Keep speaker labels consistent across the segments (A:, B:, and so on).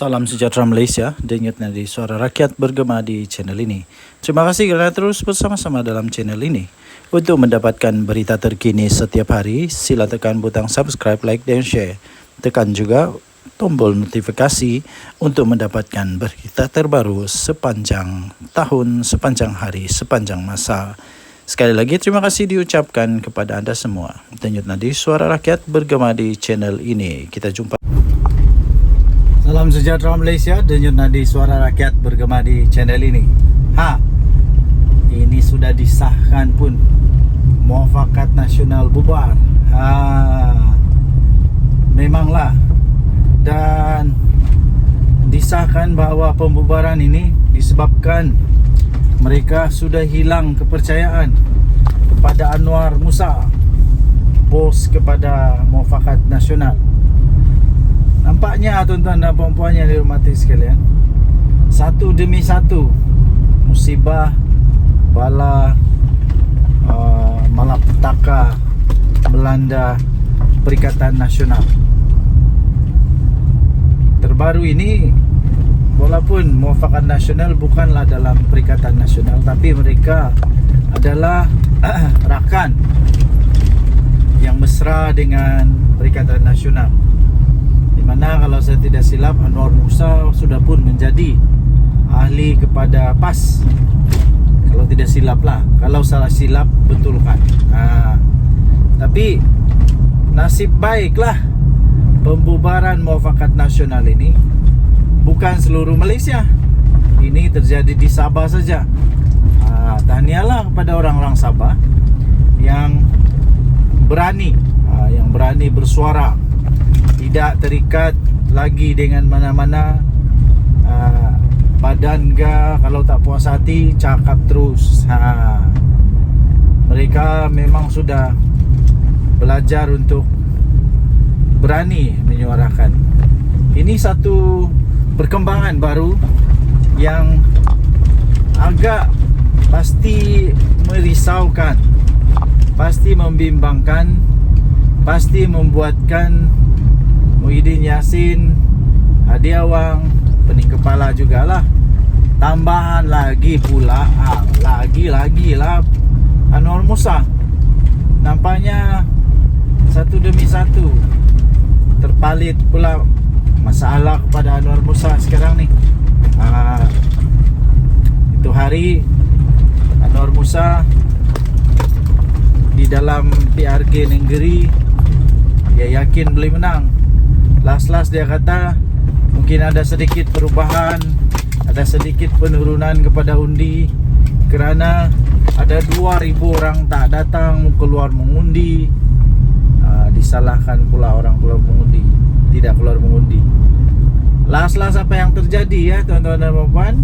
A: Salam sejahtera Malaysia, denyut nadi suara rakyat bergema di channel ini. Terima kasih kerana terus bersama-sama dalam channel ini. Untuk mendapatkan berita terkini setiap hari, sila tekan butang subscribe, like dan share. Tekan juga tombol notifikasi untuk mendapatkan berita terbaru sepanjang tahun, sepanjang hari, sepanjang masa. Sekali lagi terima kasih diucapkan kepada anda semua. Denyut nadi suara rakyat bergema di channel ini. Kita jumpa. Salam sejahtera Malaysia, denyut nadi suara rakyat bergema di channel ini. Ini sudah disahkan pun, Muafakat Nasional bubar. Memanglah. Dan disahkan bahawa pembubaran ini disebabkan mereka sudah hilang kepercayaan kepada Anwar Musa, bos kepada Muafakat Nasional. Nampaknya tuan-tuan dan puan-puan yang dihormati sekalian, satu demi satu musibah, bala, malapetaka melanda Perikatan Nasional. Terbaru ini, walaupun Muafakat Nasional bukanlah dalam Perikatan Nasional, tapi mereka adalah rakan yang mesra dengan Perikatan Nasional. Di mana kalau saya tidak silap, Anwar Musa sudah pun menjadi ahli kepada PAS. Kalau tidak silap lah, kalau salah silap betulkan. Tapi nasib baiklah pembubaran Muafakat Nasional ini bukan seluruh Malaysia. Ini terjadi di Sabah saja. Tahniahlah kepada orang-orang Sabah yang berani, bersuara, tidak terikat lagi dengan mana-mana badan ke. Kalau tak puas hati, cakap terus. Mereka memang sudah belajar untuk berani menyuarakan. Ini satu perkembangan baru yang agak pasti merisaukan, pasti membimbangkan, pasti membuatkan Muhyiddin Yassin, Hadi Awang, pening kepala jugalah. Tambahan lagi pula, lagi lah Anwar Musa. Nampaknya satu demi satu terpalit pula masalah kepada Anwar Musa sekarang ni. Itu hari Anwar Musa di dalam PRG negeri, dia yakin boleh menang. Last dia kata mungkin ada sedikit perubahan, ada sedikit penurunan kepada undi kerana ada 2,000 orang tak datang keluar mengundi. Disalahkan pula orang keluar mengundi, tidak keluar mengundi. Last apa yang terjadi ya tuan-tuan dan puan,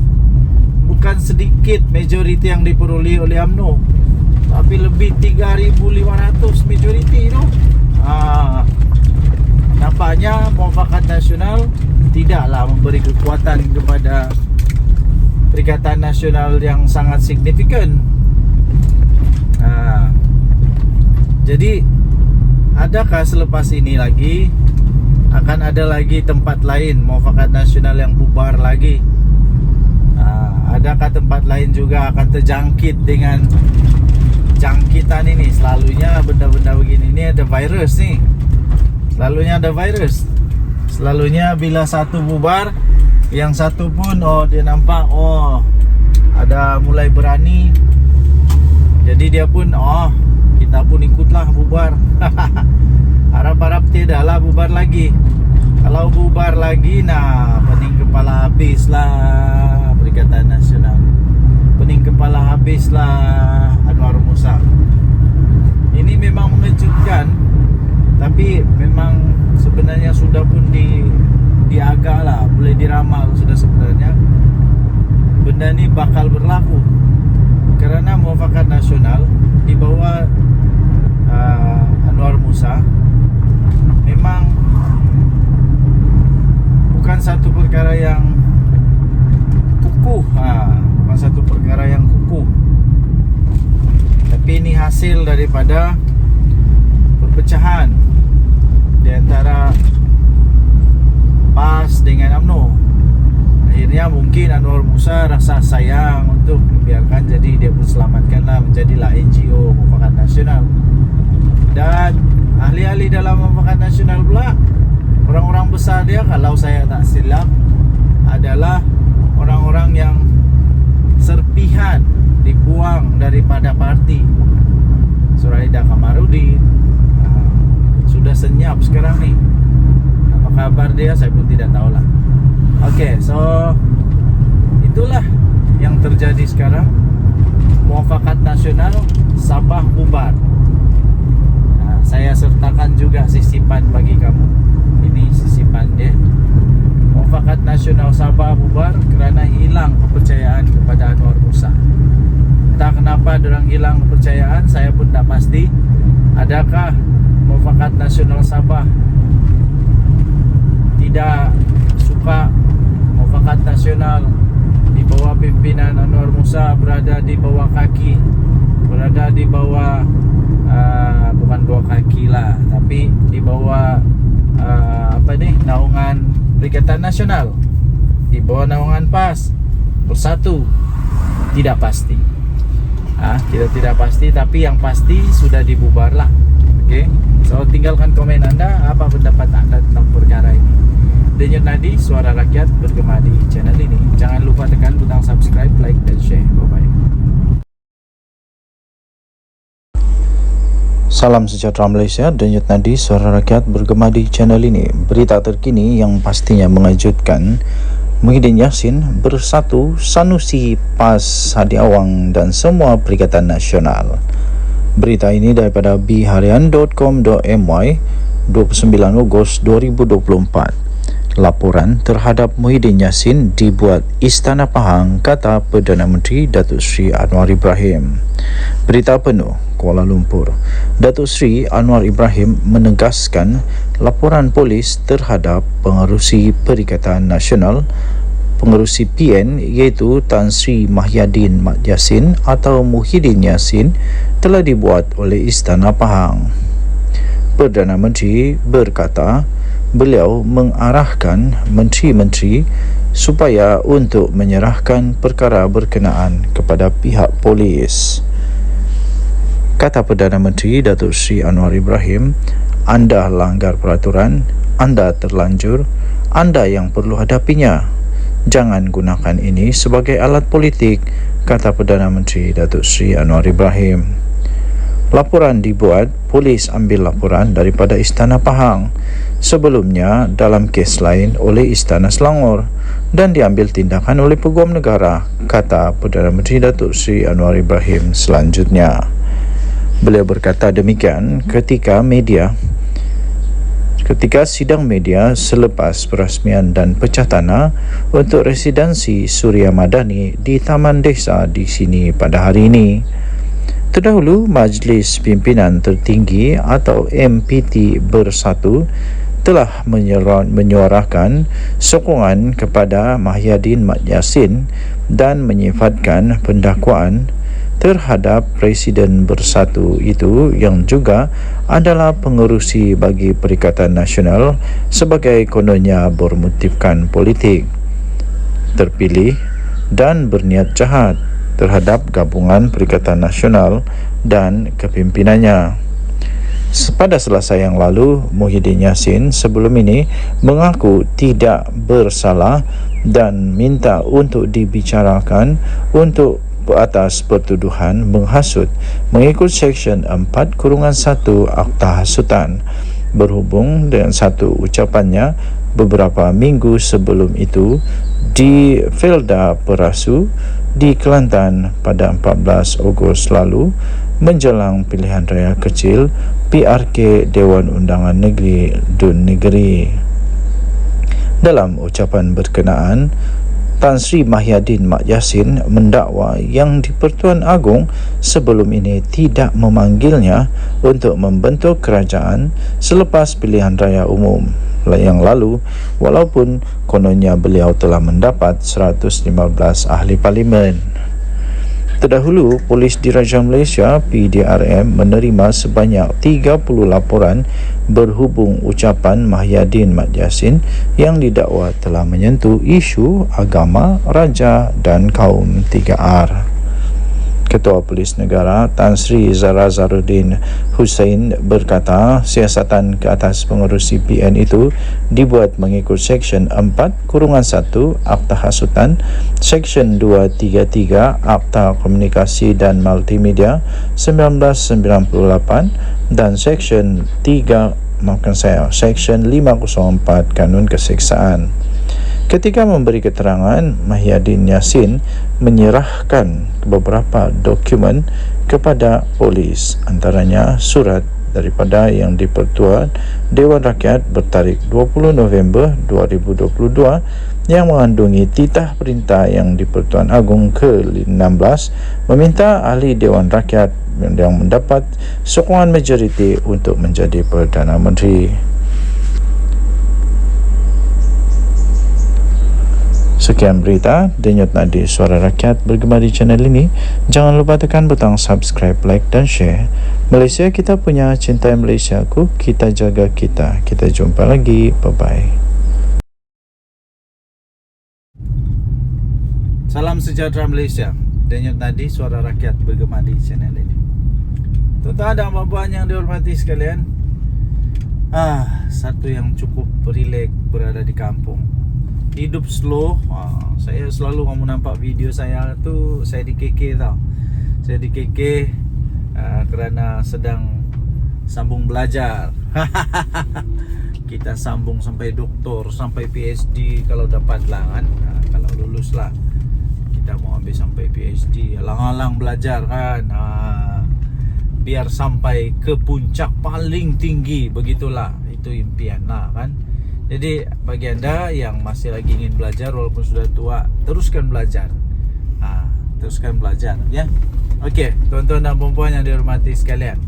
A: bukan sedikit majoriti yang diperoleh oleh UMNO, tapi lebih 3,500 majoriti tu. Nampaknya Muafakat Nasional tidaklah memberi kekuatan kepada Perikatan Nasional yang sangat signifikan. Jadi adakah selepas ini lagi akan ada lagi tempat lain Muafakat Nasional yang bubar lagi? Adakah tempat lain juga akan terjangkit dengan jangkitan ini? Selalunya benda-benda begini ni ada virus ni. Selalunya ada virus. Selalunya bila satu bubar, yang satu pun dia nampak ada mulai berani. Jadi dia pun kita pun ikutlah bubar. Harap-harap tidaklah bubar lagi. Kalau bubar lagi, pening kepala habislah Perikatan Nasional. Pening kepala habislah Anwar Musa. Ini memang mengejutkan, tapi memang sebenarnya sudah pun diagak lah, boleh diramal sudah sebenarnya benda ni bakal berlaku. Kerana Muafakat Nasional di bawah Anwar Musa memang bukan satu perkara yang kukuh, bukan satu perkara yang kukuh, tapi ini hasil daripada perpecahan di antara PAS dengan UMNO. Akhirnya mungkin Anwar Musa rasa sayang untuk membiarkan, jadi dia pun selamatkanlah, menjadilah NGO Mufakat Nasional. Dan ahli-ahli dalam Mufakat Nasional pula, orang-orang besar dia, kalau saya tak silap, adalah orang-orang yang serpihan dibuang daripada parti. Suraida Kamarudin sudah senyap sekarang nih. Apa kabar dia, saya pun tidak tahulah. Oke, so itulah yang terjadi sekarang. Mufakat Nasional Sabah bubar. Saya sertakan juga sisipan bagi kamu. Ini sisipan dia. Mufakat Nasional Sabah bubar kerana hilang kepercayaan kepada Anwar Musa. Entah kenapa dorang hilang kepercayaan, saya pun tak pasti. Adakah Mufakat Nasional Sabah tidak suka Mufakat Nasional di bawah pimpinan Anwar Musa berada di bawah kaki, berada di bawah bukan bawah kaki lah, tapi di bawah naungan Perikatan Nasional, di bawah naungan PAS Bersatu. Tidak pasti. Kita tidak pasti, tapi yang pasti sudah dibubar lah. Oke, so tinggalkan komen anda, apa pendapat anda tentang perkara ini. Denyut Nadi, suara rakyat bergema di channel ini. Jangan lupa tekan butang subscribe, like dan share. Bye bye. Salam sejahtera Malaysia, Denyut Nadi, suara rakyat bergema di channel ini. Berita terkini yang pastinya mengejutkan. Muhyiddin Yassin bersatu, Sanusi, PAS, Hadi Awang dan semua Perikatan Nasional. Berita ini daripada biharian.com.my 29 Ogos 2024. Laporan terhadap Muhyiddin Yassin dibuat Istana Pahang, kata Perdana Menteri Datuk Seri Anwar Ibrahim. Berita penuh, Kuala Lumpur. Datuk Seri Anwar Ibrahim menegaskan laporan polis terhadap pengerusi Perikatan Nasional, pengerusi PN iaitu Tan Sri Mahyadin Mat Yassin atau Muhyiddin Yassin telah dibuat oleh Istana Pahang. Perdana Menteri berkata beliau mengarahkan menteri-menteri supaya untuk menyerahkan perkara berkenaan kepada pihak polis. Kata Perdana Menteri Datuk Seri Anwar Ibrahim, anda langgar peraturan, anda terlanjur, anda yang perlu hadapinya. Jangan gunakan ini sebagai alat politik, kata Perdana Menteri Datuk Seri Anwar Ibrahim. Laporan dibuat, polis ambil laporan daripada Istana Pahang. Sebelumnya dalam kes lain oleh Istana Selangor dan diambil tindakan oleh Peguam Negara, kata Perdana Menteri Datuk Seri Anwar Ibrahim selanjutnya. Beliau berkata demikian ketika sidang media selepas perasmian dan pecah tanah untuk residensi Suria Madani di Taman Desa di sini pada hari ini. Terdahulu, Majlis Pimpinan Tertinggi atau MPT Bersatu telah menyuarakan sokongan kepada Mahyadin Mat Yassin dan menyifatkan pendakwaan terhadap Presiden Bersatu itu yang juga adalah pengerusi bagi Perikatan Nasional sebagai kononnya bermotifkan politik, terpilih dan berniat jahat terhadap gabungan Perikatan Nasional dan kepimpinannya. Pada Selasa yang lalu, Muhyiddin Yassin sebelum ini mengaku tidak bersalah dan minta untuk dibicarakan untuk atas pertuduhan menghasut mengikut Seksyen 4-1 Akta Hasutan. Berhubung dengan satu ucapannya beberapa minggu sebelum itu di Felda Perasu di Kelantan pada 14 Ogos lalu menjelang pilihan raya kecil PRK Dewan Undangan Negeri Dun Negeri. Dalam ucapan berkenaan, Tan Sri Mahyadin Mat Yassin mendakwa yang di-Pertuan Agong sebelum ini tidak memanggilnya untuk membentuk kerajaan selepas pilihan raya umum yang lalu, walaupun kononnya beliau telah mendapat 115 ahli parlimen.
B: Terdahulu, Polis Diraja Malaysia PDRM menerima sebanyak 30 laporan berhubung ucapan Mahyadin Mat Yassin yang didakwa telah menyentuh isu agama, raja dan kaum 3R. Ketua Polis Negara Tan Sri Zara Zaruddin Hussein berkata siasatan ke atas pengurus CPN itu dibuat mengikut Seksyen 4-1 Akta Hasutan, Seksyen 233 Akta Komunikasi dan Multimedia 1998 dan Seksyen 504 Kanun Keseksaan. Ketika memberi keterangan, Mahyadin Yassin menyerahkan beberapa dokumen kepada polis, antaranya surat daripada Yang di-Pertuan Dewan Rakyat bertarikh 20 November 2022 yang mengandungi titah perintah Yang di-Pertuan Agong ke-16 meminta ahli Dewan Rakyat yang mendapat sokongan majoriti untuk menjadi Perdana Menteri. Sekian berita Denyut Nadi Suara Rakyat bergema di channel ini. Jangan lupa tekan butang subscribe, like dan share. Malaysia kita punya, cintai Malaysia ku, kita jaga kita. Kita jumpa lagi. Bye-bye.
A: Salam sejahtera Malaysia. Denyut Nadi Suara Rakyat bergema di channel ini. Tuan-tuan dan puan-puan yang dihormati sekalian, satu yang cukup rileks berada di kampung. Hidup slow. Saya selalu kamu nampak video saya tu, saya di KK tau. Saya di KK kerana sedang sambung belajar. Kita sambung sampai doktor, sampai PhD kalau dapat lah kan. Kalau lulus lah kita mau ambil sampai PhD. Alang-alang belajar kan. Biar sampai ke puncak paling tinggi, begitulah. Itu impian lah kan. Jadi bagi anda yang masih lagi ingin belajar walaupun sudah tua, teruskan belajar. Teruskan belajar ya. Okey, tuan-tuan dan puan-puan yang dihormati sekalian.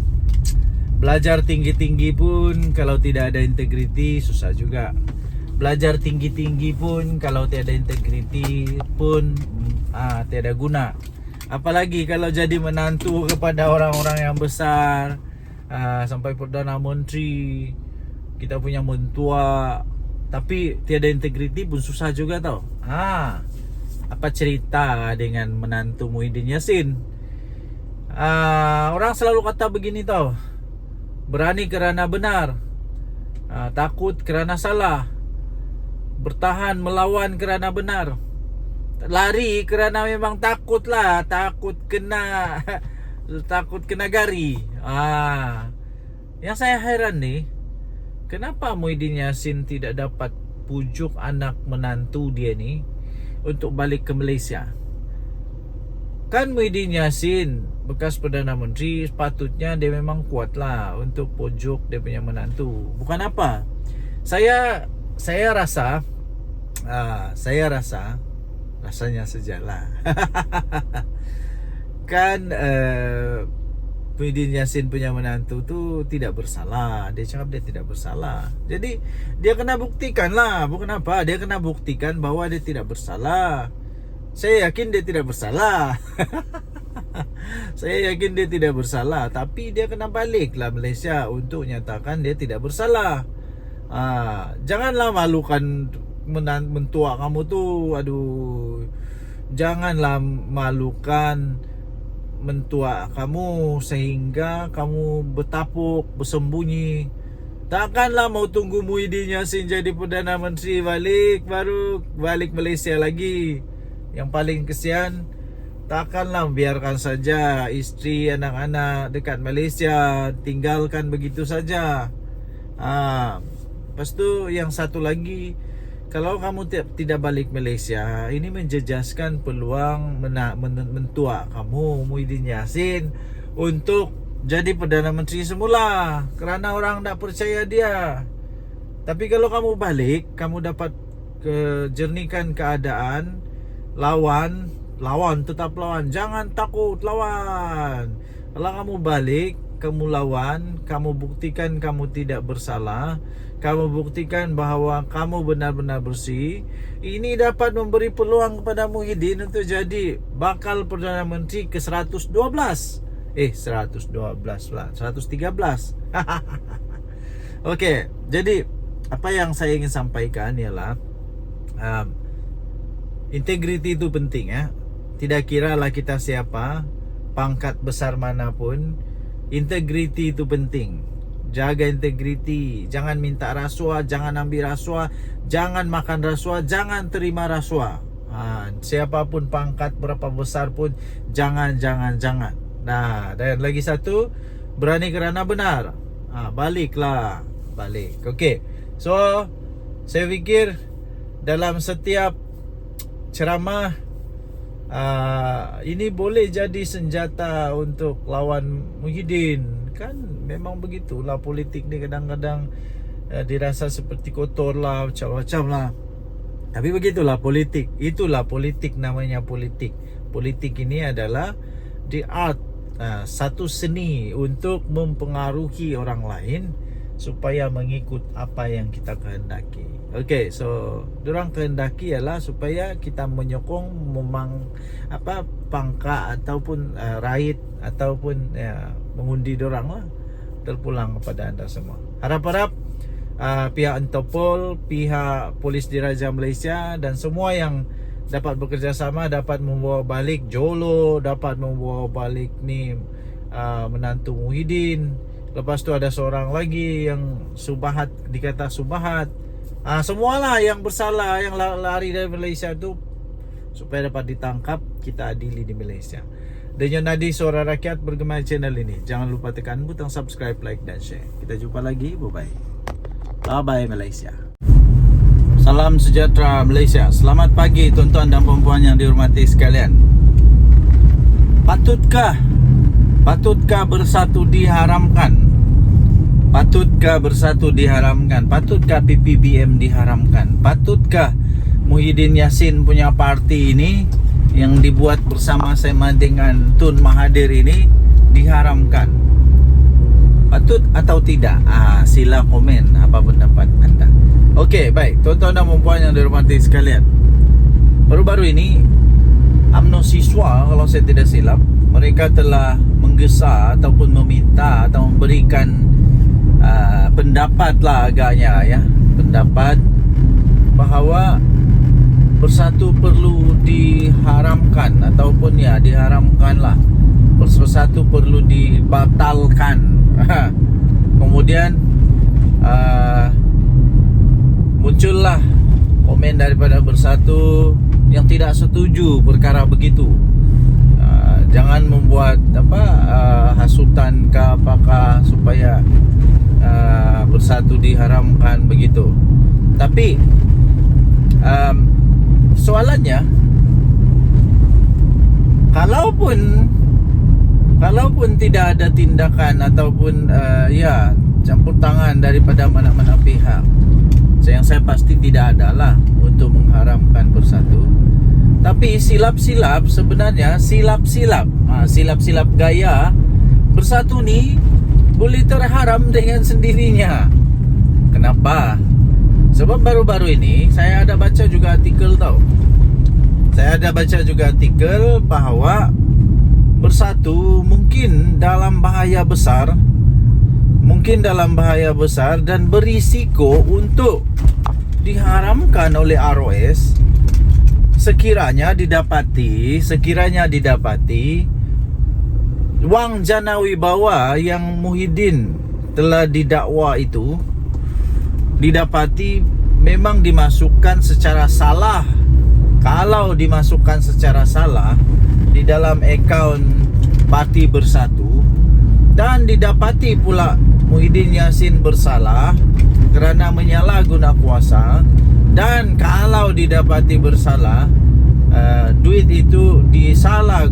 A: Belajar tinggi-tinggi pun kalau tidak ada integriti susah juga. Belajar tinggi-tinggi pun kalau tiada integriti pun tiada guna. Apalagi kalau jadi menantu kepada orang-orang yang besar, sampai Perdana Menteri, kita punya mentua, tapi tiada integriti pun susah juga tau. Apa cerita dengan menantu Muhyiddin Yassin? Orang selalu kata begini tau, berani kerana benar, takut kerana salah, bertahan melawan kerana benar, lari kerana memang takut lah, takut kena gari. Yang saya heran nih, kenapa Muhyiddin Yassin tidak dapat pujuk anak menantu dia ni untuk balik ke Malaysia? Kan Muhyiddin Yassin bekas Perdana Menteri, sepatutnya dia memang kuat lah untuk pujuk dia punya menantu. Bukan apa, saya rasa rasanya sajalah. Kan Muhyiddin Yassin punya menantu tu tidak bersalah. Dia cakap dia tidak bersalah. Jadi dia kena buktikan lah. Bukan apa, dia kena buktikan bahawa dia tidak bersalah. Saya yakin dia tidak bersalah. Saya yakin dia tidak bersalah. Tapi dia kena balik lah Malaysia untuk nyatakan dia tidak bersalah. Janganlah malukan mentua kamu tu. Aduh, janganlah malukan mentua kamu sehingga kamu bertapuk, bersembunyi. Takkanlah mau tunggu Muhyiddin Yassin jadi Perdana Menteri baru balik Malaysia lagi. Yang paling kesian, takkanlah biarkan saja isteri, anak-anak dekat Malaysia, tinggalkan begitu saja. Lepas tu yang satu lagi, kalau kamu tidak balik Malaysia, ini menjejaskan peluang mentua kamu Muhyiddin Yassin untuk jadi Perdana Menteri semula, kerana orang tak percaya dia. Tapi kalau kamu balik, kamu dapat jernihkan keadaan. Lawan, tetap lawan. Jangan takut, lawan. Kalau kamu balik, kamu lawan, kamu buktikan kamu tidak bersalah, kamu buktikan bahawa kamu benar-benar bersih, ini dapat memberi peluang kepada Muhyiddin untuk jadi bakal Perdana Menteri ke 112. 112 lah, 113. Okey, jadi apa yang saya ingin sampaikan ialah integriti itu penting ya. Tidak kiralah kita siapa, pangkat besar manapun, integriti itu penting. Jaga integriti, jangan minta rasuah, jangan ambil rasuah, jangan makan rasuah, jangan terima rasuah. Siapapun pangkat berapa besar pun jangan. Nah, dan lagi satu, berani kerana benar. Balik. Okey. So, saya fikir dalam setiap ceramah ini boleh jadi senjata untuk lawan Muhyiddin. Kan memang begitulah politik ni, kadang-kadang dirasa seperti kotor lah, macam-macam lah. Tapi begitulah politik. Itulah politik, namanya politik. Politik ini adalah the art, satu seni untuk mempengaruhi orang lain supaya mengikut apa yang kita kehendaki. Okey, so dorang kehendaki ialah supaya kita menyokong pangkat ataupun raid ataupun mengundi dorang lah. Terpulang kepada anda semua. Harap-harap pihak Interpol, pihak Polis Diraja Malaysia dan semua yang dapat bekerjasama dapat membawa balik Jolo, dapat membawa balik ni menantu Muhyiddin. Lepas tu ada seorang lagi yang Subahat, dikata Subahat. Semualah yang bersalah, yang lari dari Malaysia tu, supaya dapat ditangkap, kita adili di Malaysia. Dengan nadi suara rakyat bergema channel ini. Jangan lupa tekan butang subscribe, like dan share. Kita jumpa lagi. Bye-bye. Bye-bye Malaysia. Salam sejahtera Malaysia. Selamat pagi tuan-tuan dan puan-puan yang dihormati sekalian. Patutkah bersatu diharamkan? Patutkah bersatu diharamkan? Patutkah PPBM diharamkan? Patutkah Muhyiddin Yassin punya parti ini yang dibuat bersama-sama dengan Tun Mahathir ini diharamkan? Patut atau tidak? Sila komen apa pendapat anda. Okey, baik tuan-tuan dan puan-puan yang dihormati sekalian. Baru-baru ini UMNO siswa, kalau saya tidak silap, mereka telah menggesa ataupun meminta atau memberikan pendapat lah agaknya ya, pendapat bahawa bersatu perlu diharamkan ataupun diharamkan lah, bersatu perlu dibatalkan. Kemudian muncullah komen daripada bersatu yang tidak setuju perkara begitu. Jangan membuat hasutan ke apakah supaya bersatu diharamkan begitu. Tapi soalannya, kalaupun tidak ada tindakan ataupun campur tangan daripada mana-mana pihak, yang saya pasti tidak adalah untuk mengharamkan bersatu. Tapi silap-silap sebenarnya, silap-silap gaya bersatu ni boleh terharam dengan sendirinya. Kenapa? Sebab baru-baru ini saya ada baca juga artikel bahawa bersatu mungkin dalam bahaya besar dan berisiko untuk diharamkan oleh ROS sekiranya didapati wang jana wibawa yang Muhyiddin telah didakwa itu didapati memang dimasukkan secara salah. Kalau dimasukkan secara salah di dalam akaun Parti Bersatu dan didapati pula Muhyiddin Yassin bersalah kerana menyalahguna kuasa, dan kalau didapati bersalah, duit itu disalah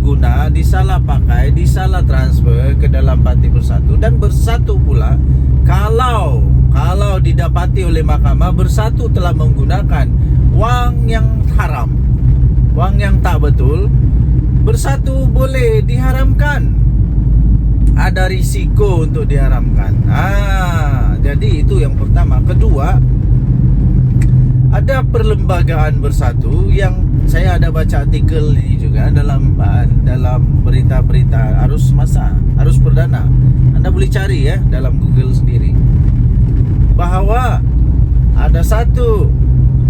A: pakai, disalah transfer ke dalam Parti Bersatu, dan Bersatu pula kalau didapati oleh mahkamah Bersatu telah menggunakan wang yang haram, wang yang tak betul, Bersatu boleh diharamkan. Ada risiko untuk diharamkan. Jadi itu yang pertama. Kedua, ada perlembagaan bersatu yang saya ada baca artikel ini juga dalam berita-berita arus perdana. Anda boleh cari ya dalam Google sendiri, bahwa ada satu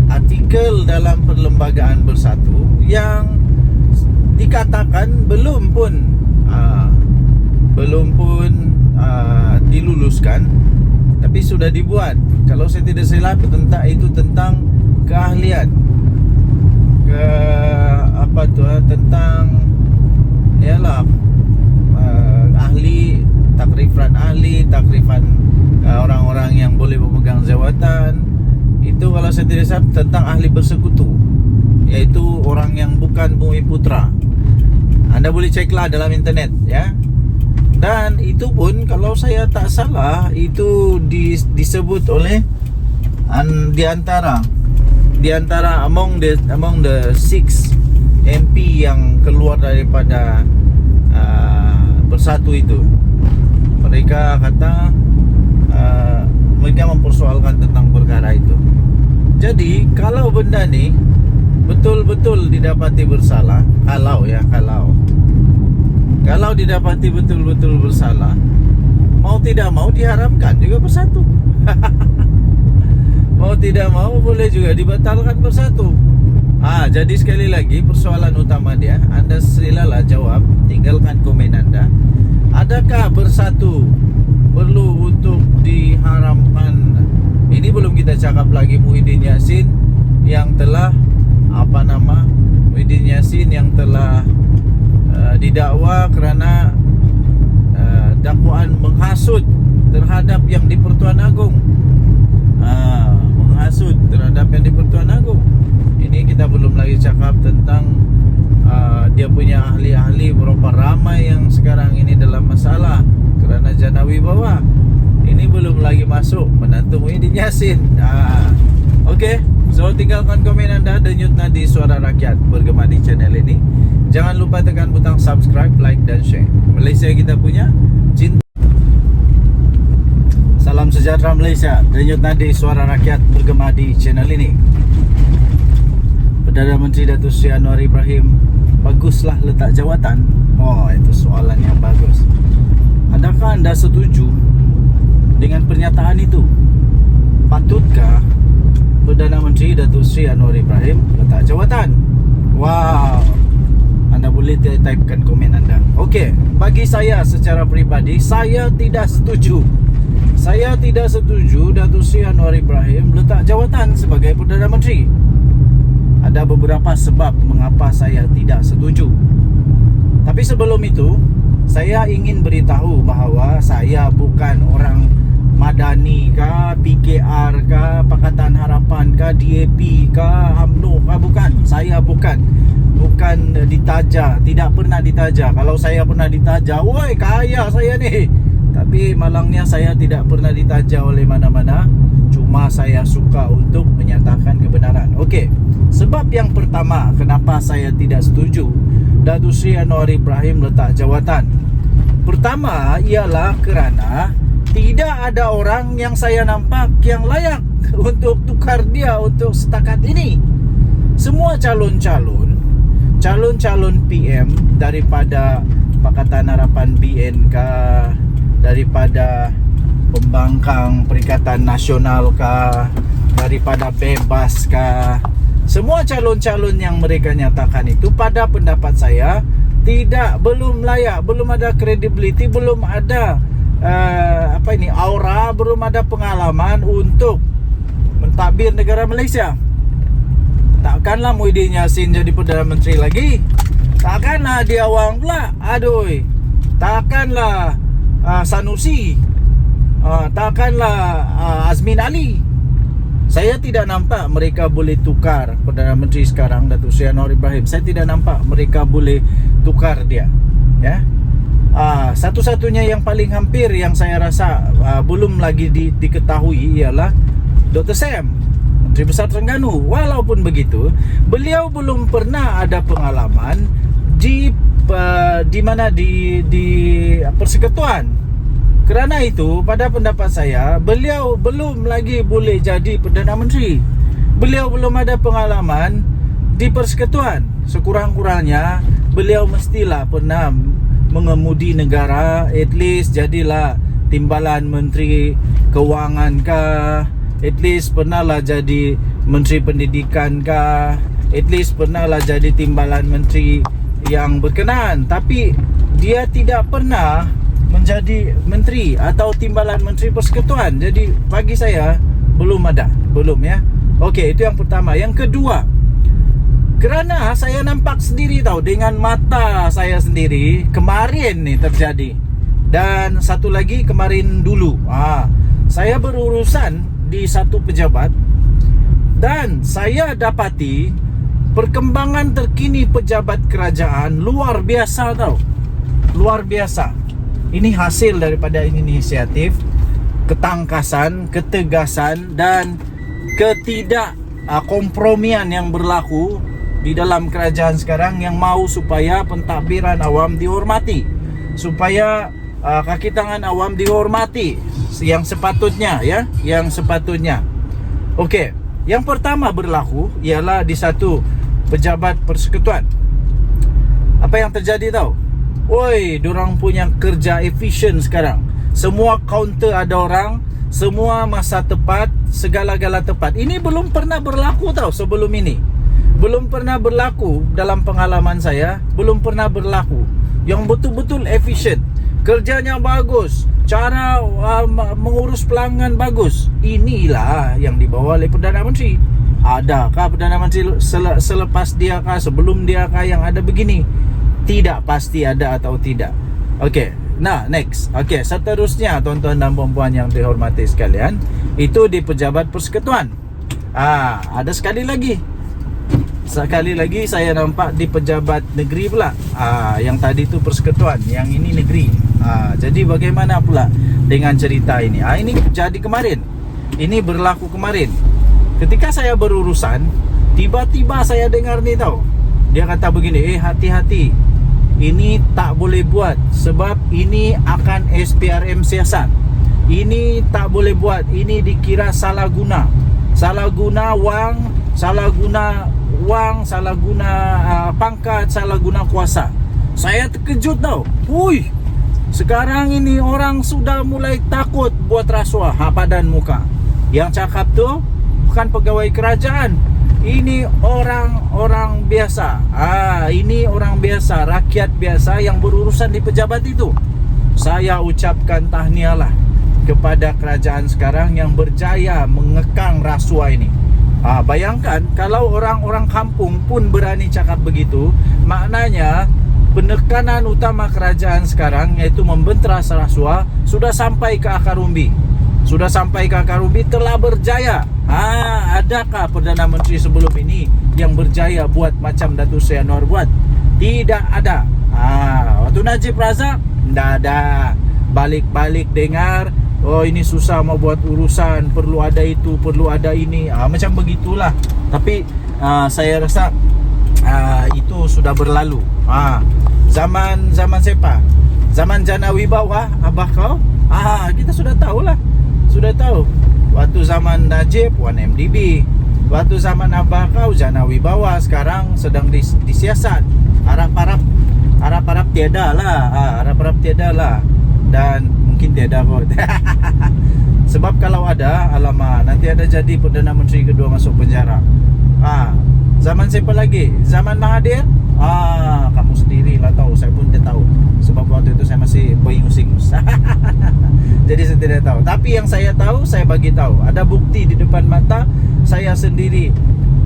A: artikel dalam perlembagaan bersatu yang dikatakan belum pun diluluskan, tapi sudah dibuat. Kalau saya tidak silap tentang keahlian tentang takrifan orang-orang yang boleh memegang jawatan. Itu kalau saya tidak salah tentang ahli bersekutu, yaitu orang yang bukan Bumi Putra. Anda boleh ceklah dalam internet ya. Dan itu pun kalau saya tak salah itu disebut oleh di antara among the 6 MP yang keluar daripada bersatu itu. Mereka kata mereka mempersoalkan tentang perkara itu. Jadi kalau benda ni betul-betul didapati bersalah, kalau didapati betul-betul bersalah, mau tidak mau diharamkan juga bersatu. Mau tidak mau boleh juga dibatalkan bersatu. Jadi sekali lagi persoalan utama dia, Anda silalah jawab, tinggalkan komen Anda. Adakah bersatu perlu untuk diharamkan? Ini belum kita cakap lagi Muhyiddin Yassin yang telah didakwa kerana dakwaan menghasut terhadap yang di Pertuan Agong. Menghasut terhadap yang di Pertuan Agong. Ini kita belum lagi cakap tentang dia punya ahli-ahli, berapa ramai yang sekarang ini dalam masalah kerana jana wibawa. Ini belum lagi masuk menantu Muhyiddin Yassin. Okey, so tinggalkan komen anda, denyut nadi suara rakyat bergema di channel ini. Jangan lupa tekan butang subscribe, like dan share. Malaysia kita punya, cinta. Salam sejahtera Malaysia, denyut nadi suara rakyat bergema di channel ini. Perdana Menteri Datuk Seri Anwar Ibrahim, baguslah letak jawatan. Itu soalan yang bagus. Adakah anda setuju dengan pernyataan itu? Patutkah Perdana Menteri Datuk Seri Anwar Ibrahim letak jawatan? Anda boleh typekan komen anda. Okey, bagi saya secara peribadi, saya tidak setuju. Saya tidak setuju Datuk Seri Anwar Ibrahim letak jawatan sebagai Perdana Menteri. Ada beberapa sebab mengapa saya tidak setuju. Tapi sebelum itu, saya ingin beritahu bahawa saya bukan orang Madani kah, PKR kah, Pakatan Harapan kah, DAP kah, UMNO kah, bukan. Saya bukan ditaja, tidak pernah ditaja. Kalau saya pernah ditaja, woi kaya saya ni. Tapi malangnya saya tidak pernah ditaja oleh mana-mana. Cuma saya suka untuk menyatakan kebenaran. Okey, sebab yang pertama kenapa saya tidak setuju Datuk Seri Anwar Ibrahim letak jawatan. Pertama ialah kerana tidak ada orang yang saya nampak yang layak untuk tukar dia untuk setakat ini. Semua calon-calon PM daripada Pakatan Harapan BN kah, daripada Pembangkang Perikatan Nasional kah, daripada Bebas kah, semua calon-calon yang mereka nyatakan itu pada pendapat saya belum layak, belum ada credibility, belum ada aura, belum ada pengalaman untuk mentadbir negara Malaysia. Takkanlah Muhyiddin Yassin jadi Perdana Menteri lagi. Takkanlah dia Wang pula. Takkanlah Sanusi. Takkanlah Azmin Ali. Saya tidak nampak mereka boleh tukar Perdana Menteri sekarang, Datuk Seri Anwar Ibrahim. Saya tidak nampak mereka boleh tukar dia. Ya. Satu-satunya yang paling hampir yang saya rasa belum lagi diketahui ialah Dr. Sam, Menteri Besar Terengganu. Walaupun begitu, beliau belum pernah ada pengalaman di persekutuan Kerana itu, pada pendapat saya, beliau belum lagi boleh jadi Perdana Menteri. Beliau belum ada pengalaman di persekutuan. Sekurang-kurangnya beliau mestilah pernah mengemudi negara, at least jadilah timbalan Menteri Kewangan kah, at least pernahlah jadi Menteri Pendidikan kah, at least pernahlah jadi timbalan menteri yang berkenaan. Tapi dia tidak pernah menjadi menteri atau timbalan Menteri Persekutuan. Jadi bagi saya belum ada, belum ya. Okey, itu yang pertama. Yang kedua, kerana saya nampak sendiri tahu dengan mata saya sendiri kemarin ni terjadi. Dan satu lagi kemarin dulu. Saya berurusan di satu pejabat dan saya dapati perkembangan terkini pejabat kerajaan luar biasa tahu. Luar biasa. Ini hasil daripada inisiatif, ketangkasan, ketegasan dan kompromian yang berlaku di dalam kerajaan sekarang yang mau supaya pentadbiran awam dihormati, supaya kaki tangan awam dihormati yang sepatutnya ya, yang sepatutnya. Okey, yang pertama berlaku ialah di satu pejabat persekutuan. Apa yang terjadi tahu? Oi, dorang punya kerja efisien sekarang. Semua kaunter ada orang, semua masa tepat, segala-gala tepat. Ini belum pernah berlaku tahu sebelum ini. Belum pernah berlaku dalam pengalaman saya, belum pernah berlaku. Yang betul-betul efisien, kerjanya bagus, cara mengurus pelanggan bagus. Inilah yang dibawa oleh Perdana Menteri. Adakah Perdana Menteri selepas dia kah, sebelum dia kah yang ada begini? Tidak pasti ada atau tidak. Okey, nah next. Okey, seterusnya tuan-tuan dan puan-puan yang dihormati sekalian, itu di pejabat persekutuan. Ada sekali lagi saya nampak di pejabat negeri pula. Yang tadi tu persekutuan, yang ini negeri. Jadi bagaimana pula dengan cerita ini? Ini jadi kemarin. Ini berlaku kemarin. Ketika saya berurusan, tiba-tiba saya dengar ni tahu. Dia kata begini, hati-hati. Ini tak boleh buat sebab ini akan SPRM siasat. Ini tak boleh buat, ini dikira salah guna. Salah guna wang, salah guna pangkat, salah guna kuasa. Saya terkejut tau. Hui, sekarang ini orang sudah mulai takut buat rasuah padan muka. Yang cakap tu bukan pegawai kerajaan. Ini orang biasa. Ini orang biasa, rakyat biasa yang berurusan di pejabat itu. Saya ucapkan tahniahlah kepada kerajaan sekarang yang berjaya mengekang rasuah ini. Bayangkan kalau orang-orang kampung pun berani cakap begitu, maknanya penekanan utama kerajaan sekarang iaitu membenteras rasuah sudah sampai ke akar umbi. Sudah sampai ke akar umbi, telah berjaya. Adakah Perdana Menteri sebelum ini yang berjaya buat macam Datuk Seri Anwar buat? Tidak ada. Waktu Najib Razak, tidak ada. Balik-balik dengar, oh ini susah mau buat urusan, perlu ada itu, perlu ada ini, macam begitulah. Tapi saya rasa itu sudah berlalu. Zaman siapa? Zaman Jana Wibawa, abah kau? Kita sudah tahulah. Sudah tahu. Waktu zaman Najib 1MDB, waktu zaman abah kau Jana Wibawa, sekarang sedang disiasat. Harap-harap tiada lah. Harap-harap tiada lah. Dan mungkin tiada kot. Sebab kalau ada, alamak, nanti ada jadi Perdana Menteri kedua masuk penjara. Zaman siapa lagi? Zaman Mahathir? Kamu sendirilah tahu. Saya pun tidak tahu. Sebab waktu itu saya masih beringus-ingus. Jadi saya tidak tahu. Tapi yang saya tahu, saya bagi tahu. Ada bukti di depan mata. Saya sendiri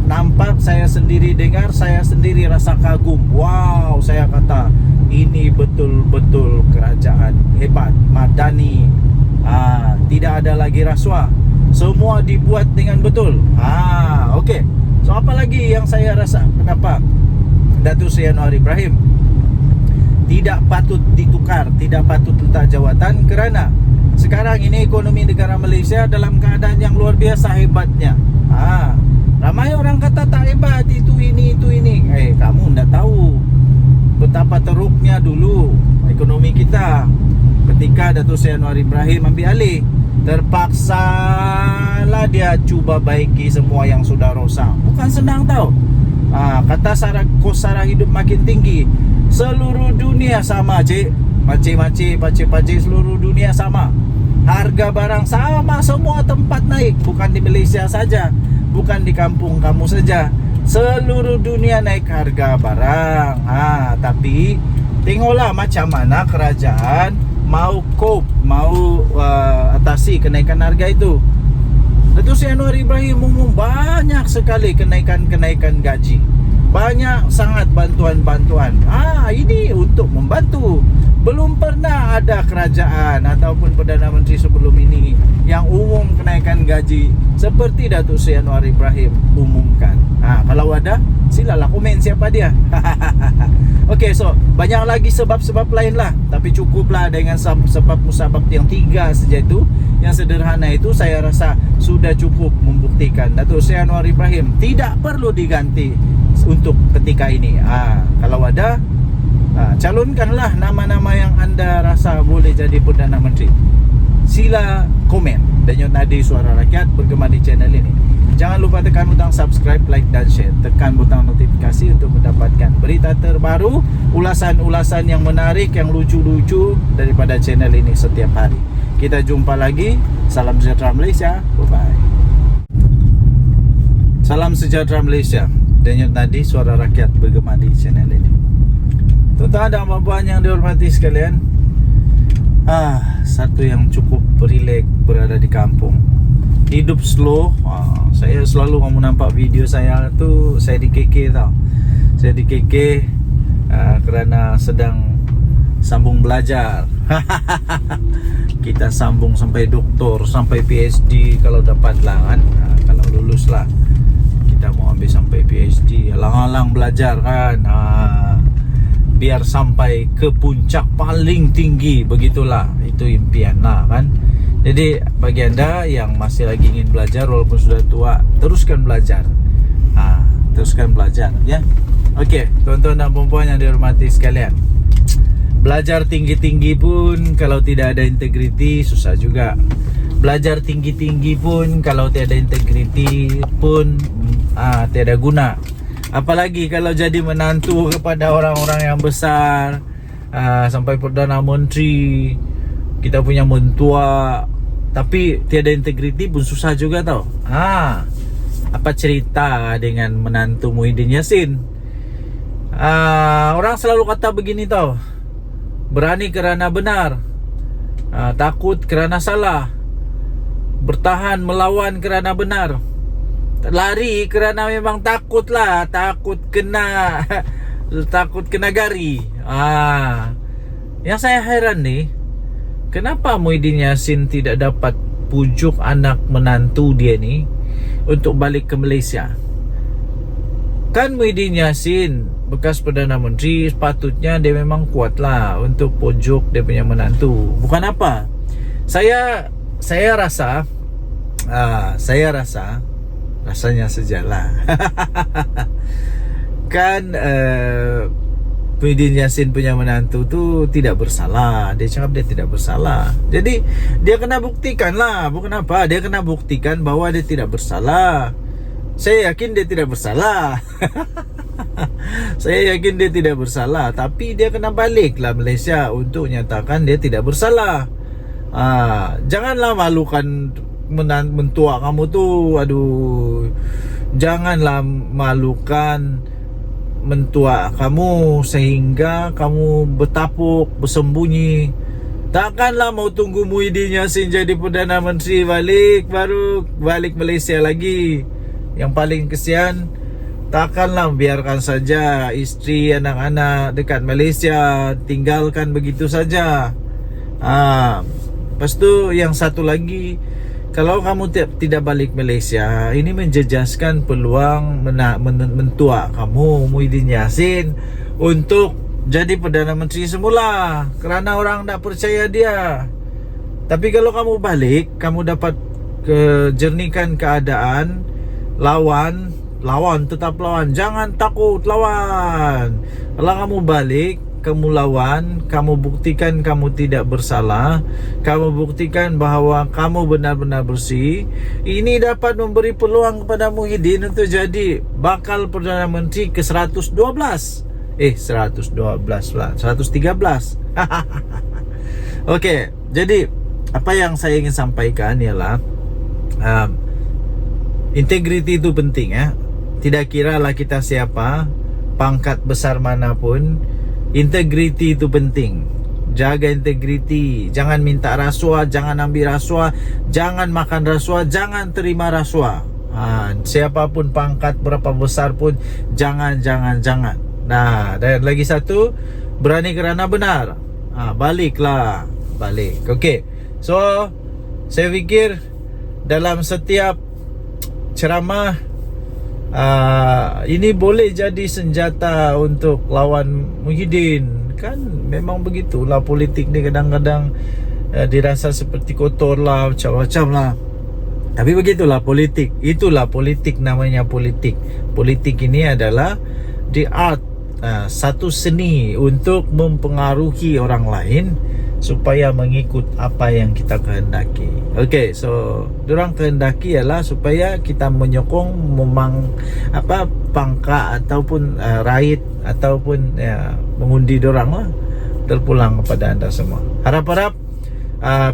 A: nampak, saya sendiri dengar, saya sendiri rasa kagum. Wow, saya kata ini betul-betul kerajaan hebat, madani. Tidak ada lagi rasuah. Semua dibuat dengan betul. Okey. So apa lagi yang saya rasa kenapa Datuk Seri Anwar Ibrahim tidak patut ditukar, tidak patut letak jawatan? Kerana sekarang ini ekonomi negara Malaysia dalam keadaan yang luar biasa hebatnya. Ramai orang kata tak hebat, itu ini. Kamu tidak tahu betapa teruknya dulu ekonomi kita. ketika Datuk Seri Anwar Ibrahim ambil alih. Terpaksalah dia cuba baiki semua yang sudah rosak. Bukan senang tau. Kata kos sara hidup makin tinggi. Seluruh dunia sama, cik. Pakcik-pakcik seluruh dunia sama. Harga barang sama, semua tempat naik. Bukan di Malaysia saja, bukan di kampung kamu saja. Seluruh dunia naik harga barang. Tapi tengoklah macam mana kerajaan mau cope, mau atasi kenaikan harga itu. Datuk Seri Anwar Ibrahim umum banyak sekali kenaikan gaji. Banyak sangat bantuan-bantuan. Ini untuk membantu. Belum pernah ada kerajaan ataupun Perdana Menteri sebelum ini yang umum kenaikan gaji seperti Datuk Seri Anwar Ibrahim umumkan. Kalau ada, silalah komen siapa dia. Okey, so banyak lagi sebab-sebab lain lah, tapi cukuplah dengan sebab musabab yang 3 saja itu. Yang sederhana itu saya rasa sudah cukup membuktikan Datuk Seri Anwar Ibrahim tidak perlu diganti untuk ketika ini. Kalau ada, calonkanlah nama-nama yang anda rasa boleh jadi Perdana Menteri. Sila komen. Denyut Nadi Suara Rakyat bergema di channel ini. Jangan lupa tekan butang subscribe, like dan share. Tekan butang notifikasi untuk mendapatkan berita terbaru, ulasan-ulasan yang menarik, yang lucu-lucu daripada channel ini setiap hari. Kita jumpa lagi. Salam sejahtera Malaysia. Bye-bye. Salam sejahtera Malaysia. Denyut Nadi Suara Rakyat bergema di channel ini. Tuan-tuan dan puan-puan yang dihormati sekalian, satu yang cukup rileks berada di kampung. Hidup slow. Saya selalu kamu nampak video saya tu, saya di KK tau. Saya di KK kerana sedang sambung belajar. Kita sambung sampai doktor, sampai PhD kalau dapat lah kan. Kalau lulus lah, kita mau ambil sampai PhD. Alang-alang belajar kan. Biar sampai ke puncak paling tinggi. Begitulah, itu impian lah kan. Jadi bagi anda yang masih lagi ingin belajar walaupun sudah tua, teruskan belajar. Teruskan belajar ya. Okey, tuan-tuan dan puan-puan yang dihormati sekalian, belajar tinggi-tinggi pun kalau tidak ada integriti susah juga. Belajar tinggi-tinggi pun kalau tiada integriti pun tiada guna. Apalagi kalau jadi menantu kepada orang-orang yang besar, sampai Perdana Menteri, kita punya mentua, tapi tiada integriti pun susah juga tau. Apa cerita dengan menantu Muhyiddin Yassin? Orang selalu kata begini tau, berani kerana benar, takut kerana salah, bertahan melawan kerana benar, lari kerana memang takut lah, takut kena gari. Yang saya heran nih, kenapa Muhyiddin Yassin tidak dapat pujuk anak menantu dia ni untuk balik ke Malaysia? Kan Muhyiddin Yassin bekas Perdana Menteri, sepatutnya dia memang kuat lah untuk pujuk dia punya menantu. Bukan apa, saya rasa rasanya sajalah. Kan Muhyiddin Yassin punya menantu tu tidak bersalah. Dia cakap dia tidak bersalah. Jadi dia kena buktikan lah. Bukan apa, dia kena buktikan bahwa dia tidak bersalah. Saya yakin dia tidak bersalah. Saya yakin dia tidak bersalah. Tapi dia kena balik lah Malaysia untuk nyatakan dia tidak bersalah. Janganlah malukan mentua kamu tu. Aduh, janganlah malukan mentua kamu sehingga kamu bertapuk, bersembunyi. Takkanlah mau tunggu Muhyiddin Yassin jadi Perdana Menteri baru balik Malaysia lagi. Yang paling kesian, takkanlah biarkan saja isteri, anak-anak dekat Malaysia, tinggalkan begitu saja. Lepas tu yang satu lagi, kalau kamu tidak balik Malaysia, ini menjejaskan peluang mentua kamu Muhyiddin Yassin untuk jadi Perdana Menteri semula, kerana orang tak percaya dia. Tapi kalau kamu balik, kamu dapat jernihkan keadaan. Lawan, tetap lawan. Jangan takut lawan. Kalau kamu balik, kamu lawan, kamu buktikan kamu tidak bersalah, kamu buktikan bahawa kamu benar-benar bersih, ini dapat memberi peluang kepada Muhyiddin untuk jadi bakal Perdana Menteri ke 112. 112 lah, 113. Okey, jadi apa yang saya ingin sampaikan ialah integriti itu penting ya. Tidak kiralah kita siapa, pangkat besar manapun, integriti itu penting. Jaga integriti, jangan minta rasuah, jangan ambil rasuah, jangan makan rasuah, jangan terima rasuah. Siapapun pangkat berapa besar pun jangan. Nah, dan lagi satu, berani kerana benar. Balik. Okey. So, saya fikir dalam setiap ceramah ini boleh jadi senjata untuk lawan Muhyiddin. Kan memang begitulah politik ni, kadang-kadang dirasa seperti kotor lah, macam-macam lah. Tapi begitulah politik. Itulah politik, namanya politik. Politik ini adalah the art, satu seni untuk mempengaruhi orang lain supaya mengikut apa yang kita kehendaki. Okey, so dorang kehendaki ialah supaya kita menyokong pangkat ataupun raid ataupun mengundi dorang lah, terpulang kepada anda semua. Harap-harap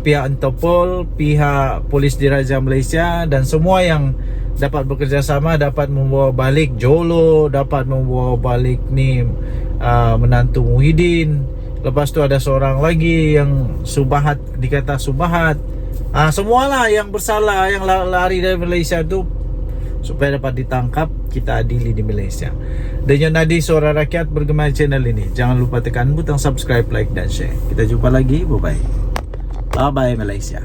A: pihak Interpol, pihak Polis Diraja Malaysia dan semua yang dapat bekerjasama dapat membawa balik Jolo, dapat membawa balik ni menantu Muhyiddin. Lepas tu ada seorang lagi yang Subahat, dikata Subahat. Semualah yang bersalah, yang lari dari Malaysia tu, supaya dapat ditangkap, kita adili di Malaysia. Dengan nadi suara rakyat bergema channel ini. Jangan lupa tekan butang subscribe, like dan share. Kita jumpa lagi. Bye-bye. Bye-bye Malaysia.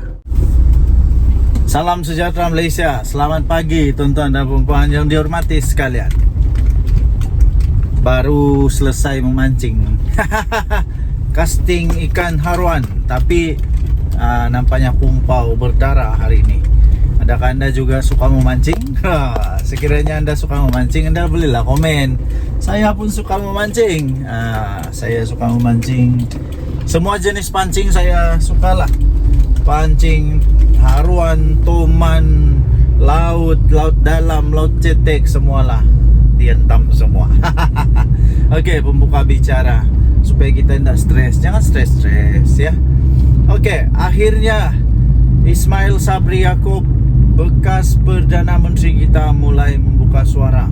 A: Salam sejahtera Malaysia. Selamat pagi tuan-tuan dan puan-puan yang dihormati sekalian. Baru selesai memancing. Casting ikan haruan, tapi nampaknya kumpau berdarah hari ini. Adakah anda juga suka memancing? Sekiranya anda suka memancing, anda bolehlah komen. Saya pun suka memancing. Saya suka memancing. Semua jenis pancing saya sukalah. Pancing haruan, toman, laut dalam, laut cetek, semualah dihentam semua. Okey, pembuka bicara supaya kita tidak stres. Jangan stres ya. Okey, akhirnya Ismail Sabri Yaakob, bekas Perdana Menteri kita, mulai membuka suara.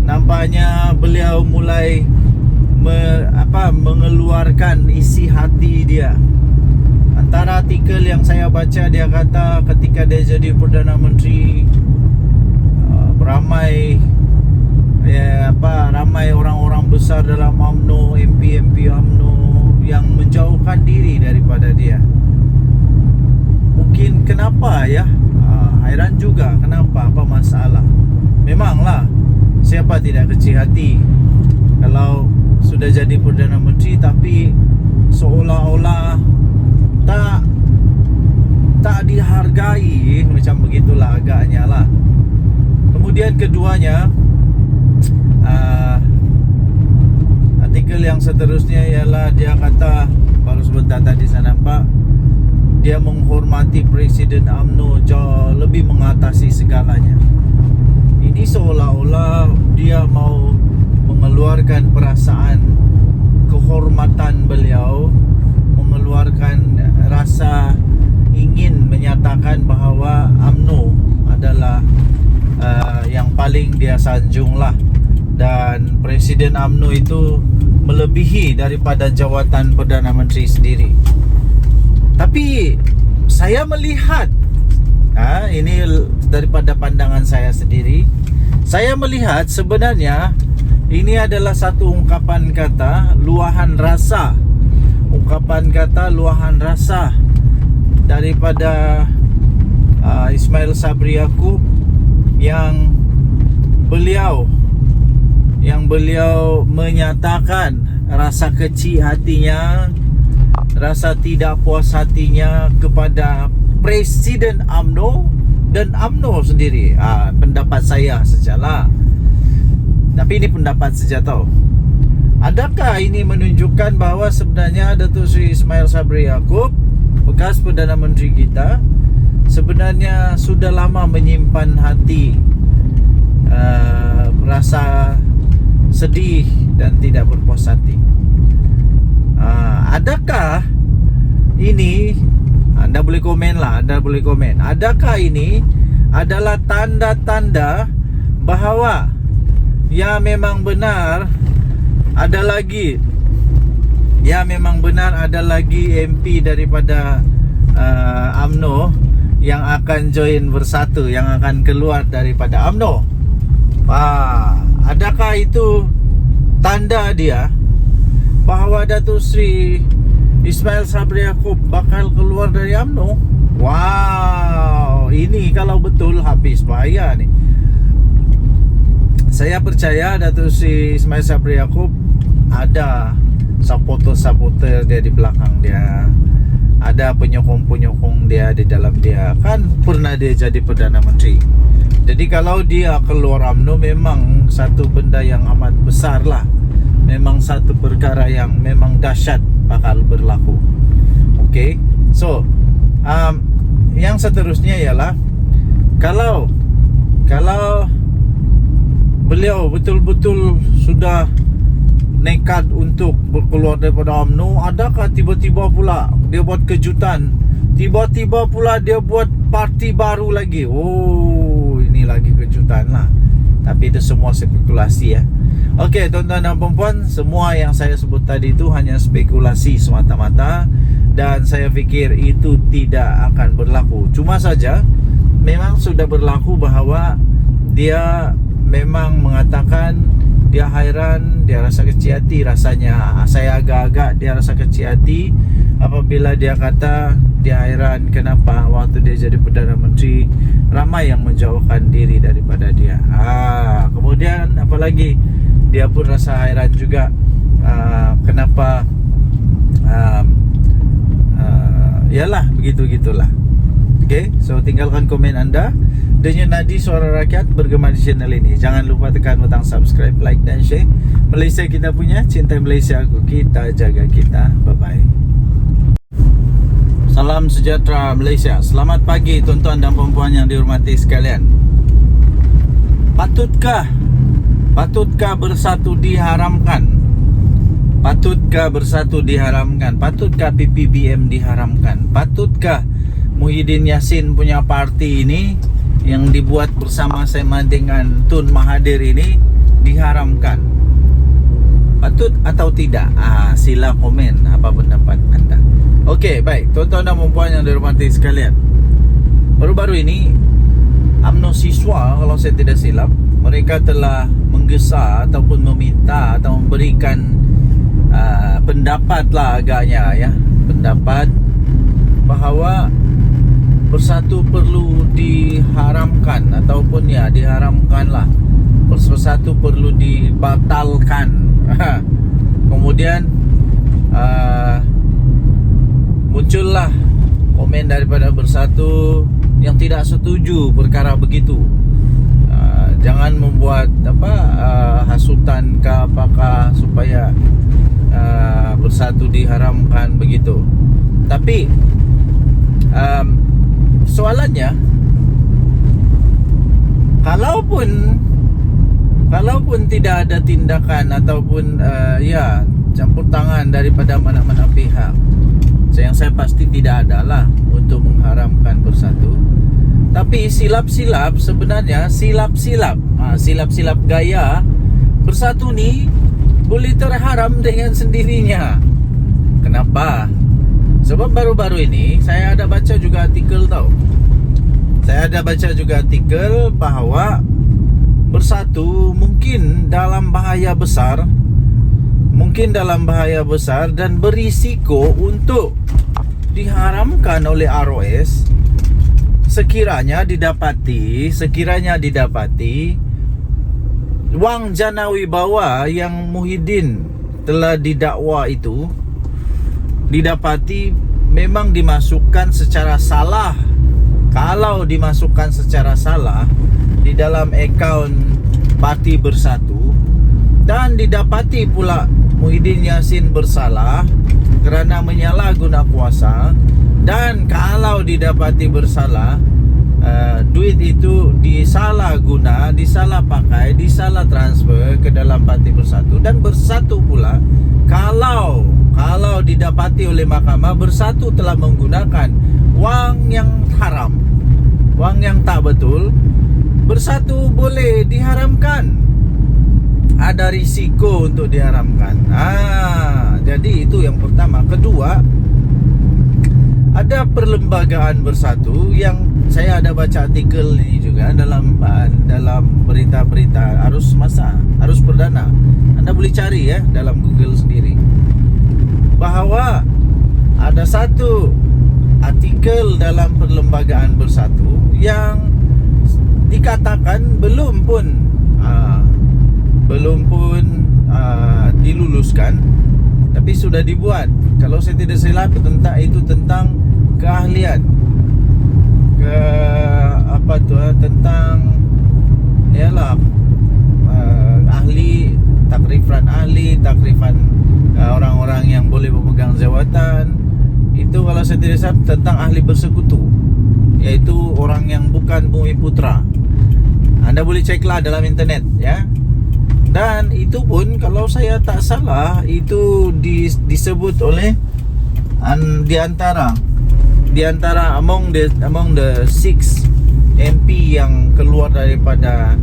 A: Nampaknya beliau mulai mengeluarkan isi hati dia. Antara artikel yang saya baca, dia kata ketika dia jadi Perdana Menteri, ramai orang-orang besar dalam UMNO, MP UMNO yang menjauhkan diri daripada dia. Mungkin kenapa ya? Hairan juga kenapa, apa masalah? Memanglah, siapa tidak kecil hati kalau sudah jadi Perdana Menteri tapi seolah-olah tak dihargai, macam begitulah agaknya lah. Kemudian keduanya, artikel yang seterusnya ialah dia kata, baru sebentar tadi saya nampak, dia menghormati Presiden UMNO jauh lebih mengatasi segalanya. Ini seolah-olah dia mau mengeluarkan perasaan kehormatan beliau, mengeluarkan rasa ingin menyatakan bahawa UMNO adalah yang paling dia sanjung lah. Dan Presiden UMNO itu melebihi daripada jawatan Perdana Menteri sendiri. Tapi saya melihat, ini daripada pandangan saya sendiri, saya melihat sebenarnya ini adalah satu ungkapan kata luahan rasa. Ungkapan kata luahan rasa daripada Ismail Sabri Yaakob yang beliau menyatakan rasa kecil hatinya, rasa tidak puas hatinya kepada Presiden UMNO dan UMNO sendiri. Pendapat saya sajalah. Tapi ini pendapat saja tau. Adakah ini menunjukkan bahawa sebenarnya Datuk Seri Ismail Sabri Yaakob, bekas Perdana Menteri kita, sebenarnya sudah lama menyimpan hati rasa sedih dan tidak berpuas hati? Adakah ini, anda boleh komen lah, anda boleh komen, adakah ini adalah tanda-tanda bahawa ya memang benar ada lagi MP daripada UMNO yang akan join Bersatu, yang akan keluar daripada UMNO? Adakah itu tanda dia bahawa Datuk Seri Ismail Sabri Yaakob bakal keluar dari UMNO? Wow, ini kalau betul habis bahaya nih. Saya percaya Datuk Seri Ismail Sabri Yaakob ada supporter-supporter dia di belakang dia, ada penyokong-penyokong dia di dalam dia. Kan pernah dia jadi Perdana Menteri. Jadi kalau dia keluar UMNO memang satu benda yang amat besar lah. Memang satu perkara yang memang dahsyat bakal berlaku. Okay, so yang seterusnya ialah kalau beliau betul-betul sudah nekat untuk berkeluar daripada UMNO, adakah tiba-tiba pula dia buat kejutan, tiba-tiba pula dia buat parti baru lagi? Oh, ini lagi kejutan lah. Tapi itu semua spekulasi ya. Okey, tuan-tuan dan puan-puan, semua yang saya sebut tadi itu hanya spekulasi semata-mata, dan saya fikir itu tidak akan berlaku. Cuma saja memang sudah berlaku bahawa dia memang mengatakan dia hairan, dia rasa kecil hati rasanya. Saya agak-agak dia rasa kecil hati apabila dia kata dia hairan kenapa waktu dia jadi Perdana Menteri ramai yang menjauhkan diri daripada dia. Kemudian apalagi dia pun rasa hairan juga kenapa yalah begitu-gitulah. Okay, so tinggalkan komen anda. Denyut nadi suara rakyat bergema di channel ini. Jangan lupa tekan butang subscribe, like dan share. Malaysia kita punya, cinta Malaysia aku, kita jaga kita. Bye-bye. Salam sejahtera Malaysia. Selamat pagi tuan-tuan dan puan-puan yang dihormati sekalian. Patutkah Bersatu diharamkan? Patutkah Bersatu diharamkan? Patutkah PPBM diharamkan? Patutkah Muhyiddin Yassin punya parti ini yang dibuat bersama-sama dengan Tun Mahathir ini diharamkan? Patut atau tidak? Sila komen apa pendapat anda. Okey, baik tuan-tuan dan puan yang dihormati sekalian, baru-baru ini UMNO siswa, kalau saya tidak silap, mereka telah menggesa ataupun meminta atau memberikan pendapat lah agaknya ya, pendapat bahawa Bersatu perlu diharamkan ataupun ya diharamkan lah, Bersatu perlu dibatalkan. Kemudian muncullah komen daripada Bersatu yang tidak setuju perkara begitu. Jangan membuat hasutan ke apakah supaya Bersatu diharamkan begitu. Tapi soalannya, kalaupun tidak ada tindakan ataupun campur tangan daripada mana-mana pihak, yang saya pasti tidak adalah untuk mengharamkan Bersatu. Tapi silap-silap sebenarnya, silap-silap gaya Bersatu ni boleh terharam dengan sendirinya. Kenapa? Sebab baru-baru ini saya ada baca juga artikel tau. Saya ada baca juga artikel bahawa Bersatu mungkin dalam bahaya besar, dan berisiko untuk diharamkan oleh ROS sekiranya didapati wang jana wibawa yang Muhyiddin telah didakwa itu didapati memang dimasukkan secara salah. Kalau dimasukkan secara salah di dalam akaun Parti Bersatu dan didapati pula Muhyiddin Yassin bersalah kerana menyalahguna kuasa, dan kalau didapati bersalah, duit itu disalah pakai, disalah transfer ke dalam Parti Bersatu, dan Bersatu pula kalau didapati oleh mahkamah Bersatu telah menggunakan wang yang haram, wang yang tak betul, Bersatu boleh diharamkan. Ada risiko untuk diharamkan. Jadi itu yang pertama. Kedua, ada perlembagaan Bersatu yang saya ada baca artikel ini juga dalam berita-berita arus masa, arus perdana. Anda boleh cari ya dalam Google sendiri, bahawa ada satu artikel dalam perlembagaan Bersatu yang dikatakan belum pun diluluskan, tapi sudah dibuat. Kalau saya tidak silap tentang keahlian, tentang takrifan orang-orang yang boleh memegang jawatan. Itu kalau saya tidak salah tentang ahli bersekutu, yaitu orang yang bukan Bumi Putra. Anda boleh ceklah dalam internet ya. Dan itu pun kalau saya tak salah itu disebut oleh di antara among the 6 MP yang keluar daripada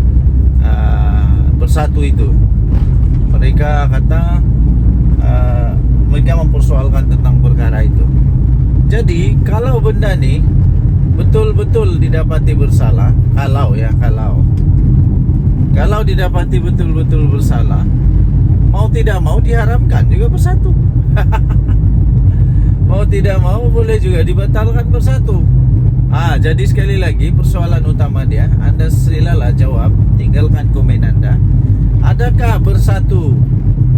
A: Bersatu itu. Mereka kata mereka mempersoalkan tentang perkara itu. Jadi kalau benda ni betul-betul didapati bersalah, kalau didapati betul-betul bersalah, mau tidak mau diharamkan juga Bersatu. Mau tidak mau boleh juga dibatalkan Bersatu. Jadi sekali lagi persoalan utama dia, Anda silalah jawab, tinggalkan komen Anda. Adakah Bersatu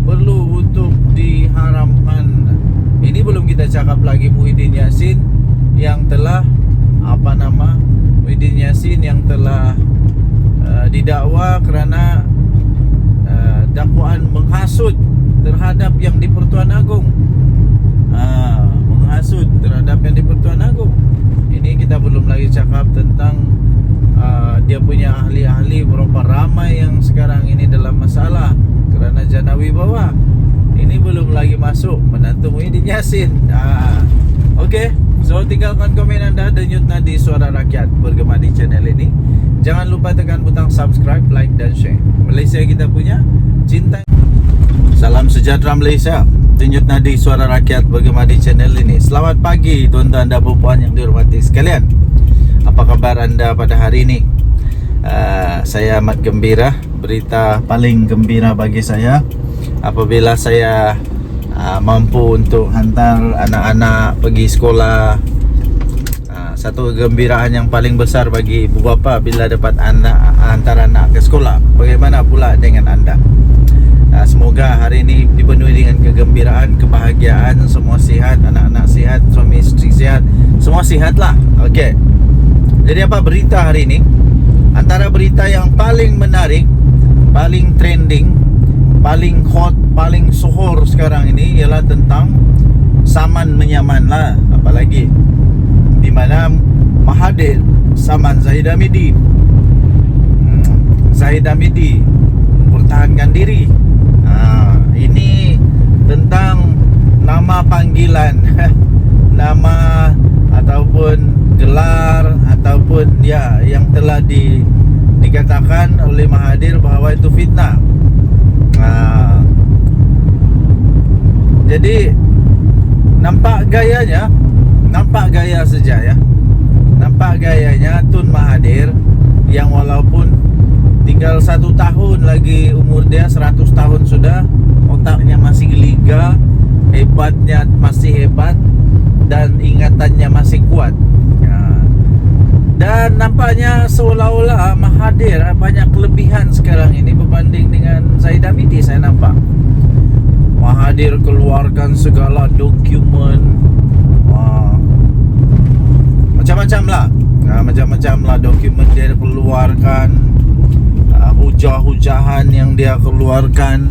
A: perlu untuk diharamkan? Ini belum kita cakap lagi Muhyiddin Yassin yang telah Muhyiddin Yassin yang telah didakwa kerana dakwaan menghasut terhadap yang di Pertuan Agong. Menghasut terhadap yang di Pertuan Agong. Ini kita belum lagi cakap tentang dia punya ahli-ahli, berapa ramai yang sekarang ini dalam masalah kerana jana wibawa. Ini belum lagi masuk menantu Muhyiddin Yassin. Okey, so tinggalkan komen anda, denyut nadi Suara Rakyat bergema di channel ini. Jangan lupa tekan butang subscribe, like dan share. Malaysia kita punya, cinta. Salam sejahtera Malaysia. Denyut nadi Suara Rakyat bergema di channel ini. Selamat pagi tuan-tuan dan puan yang dihormati sekalian. Apa khabar anda pada hari ini? Saya amat gembira. Berita paling gembira bagi saya apabila saya mampu untuk hantar anak-anak pergi sekolah. Satu kegembiraan yang paling besar bagi ibu bapa bila dapat hantar anak ke sekolah. Bagaimana pula dengan anda? Semoga hari ini dipenuhi dengan kegembiraan, kebahagiaan, semua sihat, anak-anak sihat, suami isteri sihat, semua sihatlah. Okey. Jadi apa berita hari ini? Antara berita yang paling menarik, paling trending, paling hot, paling sohor sekarang ini ialah tentang saman menyaman lah. Apalagi di mana Mahathir saman Zahid Hamidi. Zahid Hamidi mempertahankan diri. Ini tentang nama panggilan, nama ataupun gelar ataupun yang telah dikatakan oleh Mahathir bahawa itu fitnah. Jadi nampak gaya saja ya. Nampak gayanya Tun Mahathir yang walaupun tinggal 1 tahun lagi umur dia, 100 tahun sudah, otaknya masih geliga, hebatnya masih hebat, dan ingatannya masih kuat. Dan nampaknya seolah-olah Mahathir banyak kelebihan sekarang ini berbanding dengan Zahid Hamidi. Saya nampak Mahathir keluarkan segala dokumen, macam-macam lah dokumen dia keluarkan, hujah-hujahan yang dia keluarkan.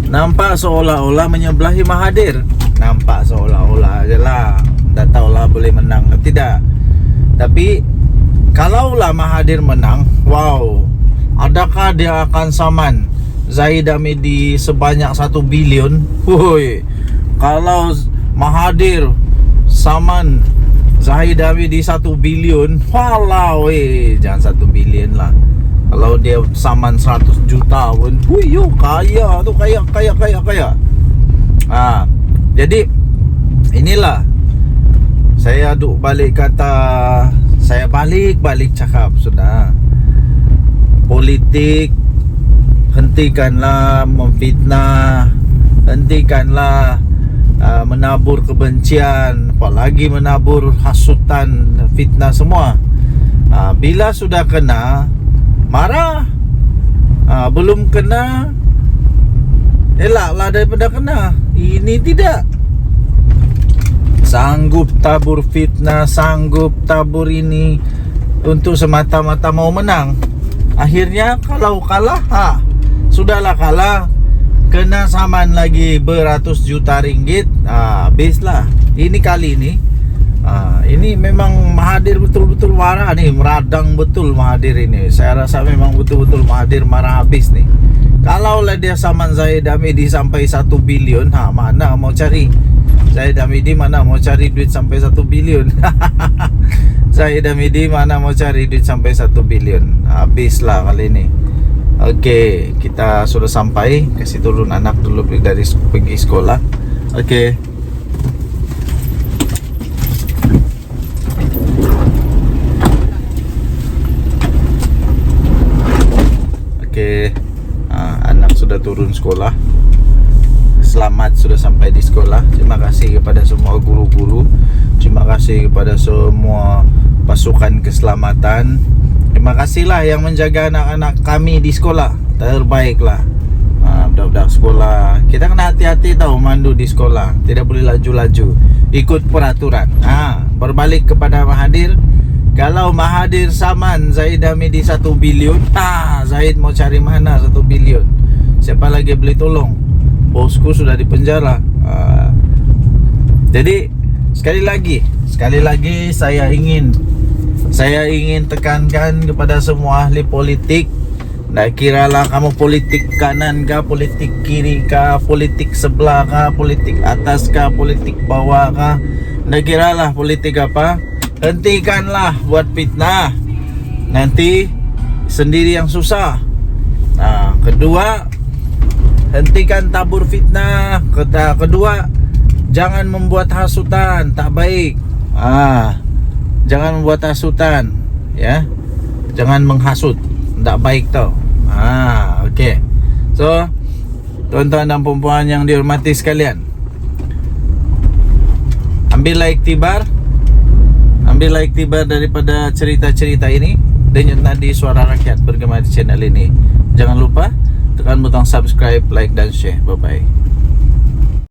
A: nampak seolah-olah menyebelahi Mahathir. Nampak seolah-olah aja lah. Tak tahulah boleh menang atau tidak. Tapi kalaulah Mahathir menang, wow, adakah dia akan saman Zahid Hamidi sebanyak 1 bilion? Woi, kalau Mahathir saman Zahid Hamidi 1 bilion, walau jangan 1 bilion lah. Kalau dia saman 100 juta pun, yo kaya tu, kaya. Jadi inilah saya duk balik kata, saya balik cakap sudah. Politik, hentikanlah memfitnah, hentikanlah menabur kebencian, apalagi menabur hasutan, fitnah semua. Bila sudah kena, marah. Belum kena, elaklah daripada kena. Ini tidak. Sanggup tabur fitnah, sanggup tabur ini untuk semata-mata mau menang. Akhirnya kalau kalah, sudahlah kalah. Kena saman lagi beratus juta ringgit, habislah. Ini kali ini, ini memang Mahathir betul-betul marah nih, meradang betul Mahathir ini. Saya rasa memang betul-betul Mahathir marah habis nih. Kalaulah dia saman Zahid Hamidi sampai 1 bilion, mana mau cari Zahid Hamidi, mana mau cari duit sampai 1 bilion. Zahid Hamidi mana mau cari duit sampai 1 bilion. Habislah kali ini. Okey, kita sudah sampai. Kasih turun anak dulu dari pergi sekolah. Okey. Okey. Anak sudah turun sekolah. Selamat sudah sampai di sekolah. Terima kasih kepada semua guru-guru. Terima kasih kepada semua pasukan keselamatan. Terima kasihlah yang menjaga anak-anak kami di sekolah. Terbaiklah. Budak-budak sekolah, kita kena hati-hati tahu mandu di sekolah. Tidak boleh laju-laju, ikut peraturan. Berbalik kepada Mahathir. Kalau Mahathir saman Zahid Hamidi 1 bilion, Zahid mau cari mana 1 bilion? Siapa lagi boleh tolong? Bosku sudah di penjara. Jadi sekali lagi saya ingin tekankan kepada semua ahli politik. Tak kiralah kamu politik kanan kah, politik kiri kah, politik sebelah kah, politik atas kah, politik bawah kah, tak kiralah politik apa, hentikanlah buat fitnah. Nanti sendiri yang susah. Kedua, hentikan tabur fitnah. Kedua, jangan membuat hasutan, tak baik. Jangan membuat hasutan, ya. Jangan menghasut, tak baik tau. Okey. So, tuan-tuan dan puan-puan yang dihormati sekalian, ambillah iktibar daripada cerita-cerita ini. Denyut nadi suara rakyat bergema di channel ini. Jangan lupa tekan butang subscribe, like dan share. Bye bye.